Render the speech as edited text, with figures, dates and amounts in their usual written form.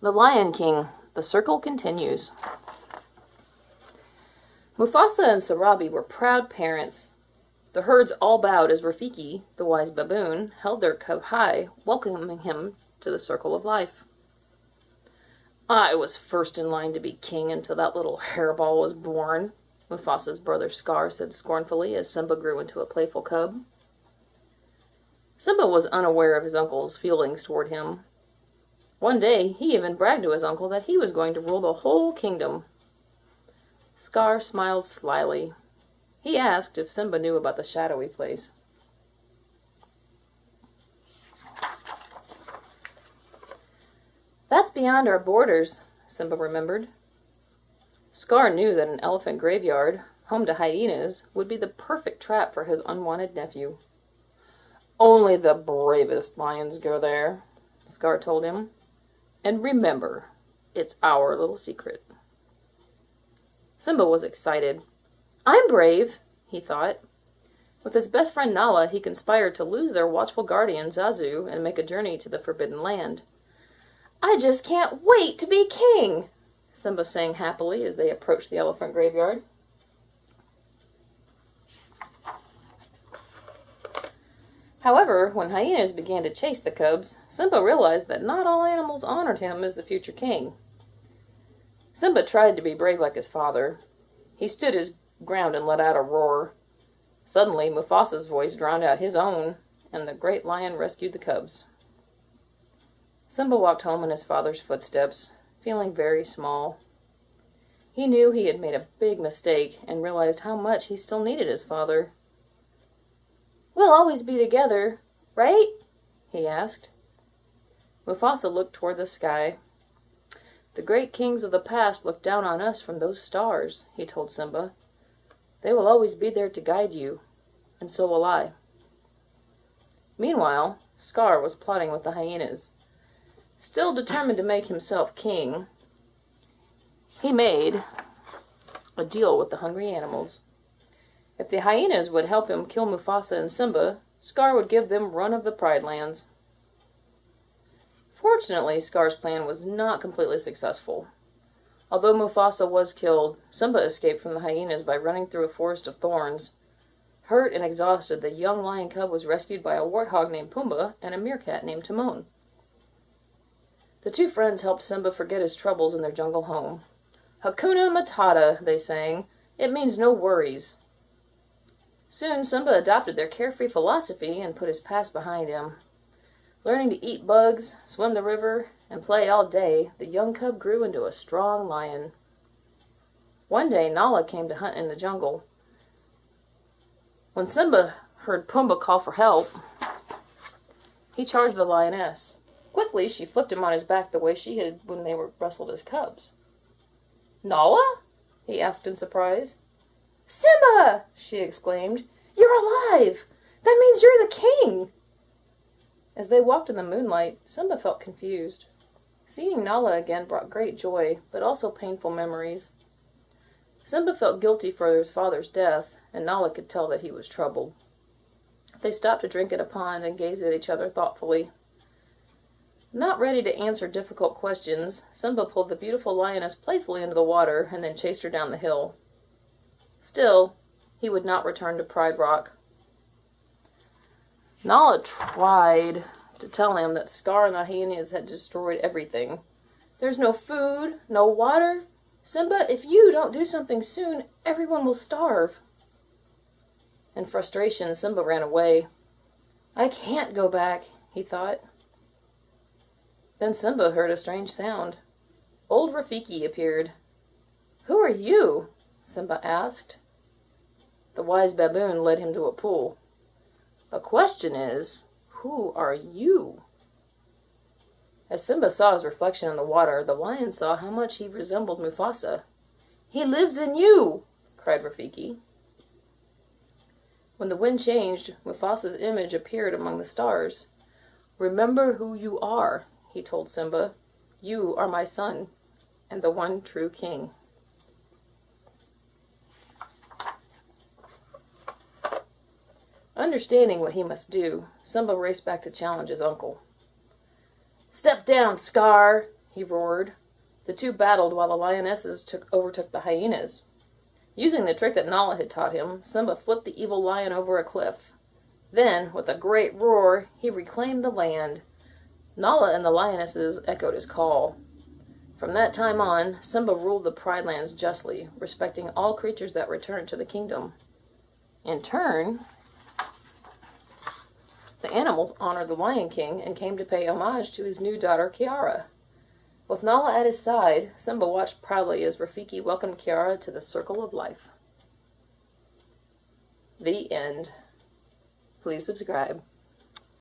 The Lion King. The circle continues. Mufasa and Sarabi were proud parents. The herds all bowed as Rafiki, the wise baboon, held their cub high, welcoming him to the circle of life. I was first in line to be king until that little hairball was born, Mufasa's brother Scar said scornfully as Simba grew into a playful cub. Simba was unaware of his uncle's feelings toward him. One day, he even bragged to his uncle that he was going to rule the whole kingdom. Scar smiled slyly. He asked if Simba knew about the shadowy place. That's beyond our borders, Simba remembered. Scar knew that an elephant graveyard, home to hyenas, would be the perfect trap for his unwanted nephew. Only the bravest lions go there, Scar told him. And remember, it's our little secret. Simba was excited. I'm brave, he thought. With his best friend Nala, he conspired to lose their watchful guardian Zazu and make a journey to the Forbidden Land. I just can't wait to be king, Simba sang happily as they approached the elephant graveyard. However, when hyenas began to chase the cubs, Simba realized that not all animals honored him as the future king. Simba tried to be brave like his father. He stood his ground and let out a roar. Suddenly, Mufasa's voice drowned out his own, and the great lion rescued the cubs. Simba walked home in his father's footsteps, feeling very small. He knew he had made a big mistake and realized how much he still needed his father. We'll always be together, right? He asked. Mufasa looked toward the sky. The great kings of the past looked down on us from those stars, he told Simba. They will always be there to guide you, and so will I. Meanwhile, Scar was plotting with the hyenas. Still determined to make himself king, he made a deal with the hungry animals. If the hyenas would help him kill Mufasa and Simba, Scar would give them run of the Pride Lands. Fortunately, Scar's plan was not completely successful. Although Mufasa was killed, Simba escaped from the hyenas by running through a forest of thorns. Hurt and exhausted, the young lion cub was rescued by a warthog named Pumbaa and a meerkat named Timon. The two friends helped Simba forget his troubles in their jungle home. Hakuna Matata, they sang. It means no worries. Soon, Simba adopted their carefree philosophy and put his past behind him. Learning to eat bugs, swim the river, and play all day, the young cub grew into a strong lion. One day, Nala came to hunt in the jungle. When Simba heard Pumbaa call for help, he charged the lioness. Quickly, she flipped him on his back the way she had when they were wrestled as cubs. Nala? He asked in surprise. Simba! She exclaimed. You're alive! That means you're the king! As they walked in the moonlight, Simba felt confused. Seeing Nala again brought great joy, but also painful memories. Simba felt guilty for his father's death, and Nala could tell that he was troubled. They stopped to drink at a pond and gazed at each other thoughtfully. Not ready to answer difficult questions, Simba pulled the beautiful lioness playfully into the water and then chased her down the hill. Still, he would not return to Pride Rock. Nala tried to tell him that Scar and the hyenas had destroyed everything. There's no food, no water. Simba, if you don't do something soon, everyone will starve. In frustration, Simba ran away. I can't go back, he thought. Then Simba heard a strange sound. Old Rafiki appeared. Who are you? Simba asked. The wise baboon led him to a pool. The question is, who are you? As Simba saw his reflection in the water, the lion saw how much he resembled Mufasa. He lives in you, cried Rafiki. When the wind changed, Mufasa's image appeared among the stars. Remember who you are, he told Simba. You are my son, and the one true king. Understanding what he must do, Simba raced back to challenge his uncle. Step down, Scar, he roared. The two battled while the lionesses overtook the hyenas. Using the trick that Nala had taught him, Simba flipped the evil lion over a cliff. Then, with a great roar, he reclaimed the land. Nala and the lionesses echoed his call. From that time on, Simba ruled the Pride Lands justly, respecting all creatures that returned to the kingdom. In turn, the animals honored the Lion King and came to pay homage to his new daughter, Kiara. With Nala at his side, Simba watched proudly as Rafiki welcomed Kiara to the circle of life. The end. Please subscribe.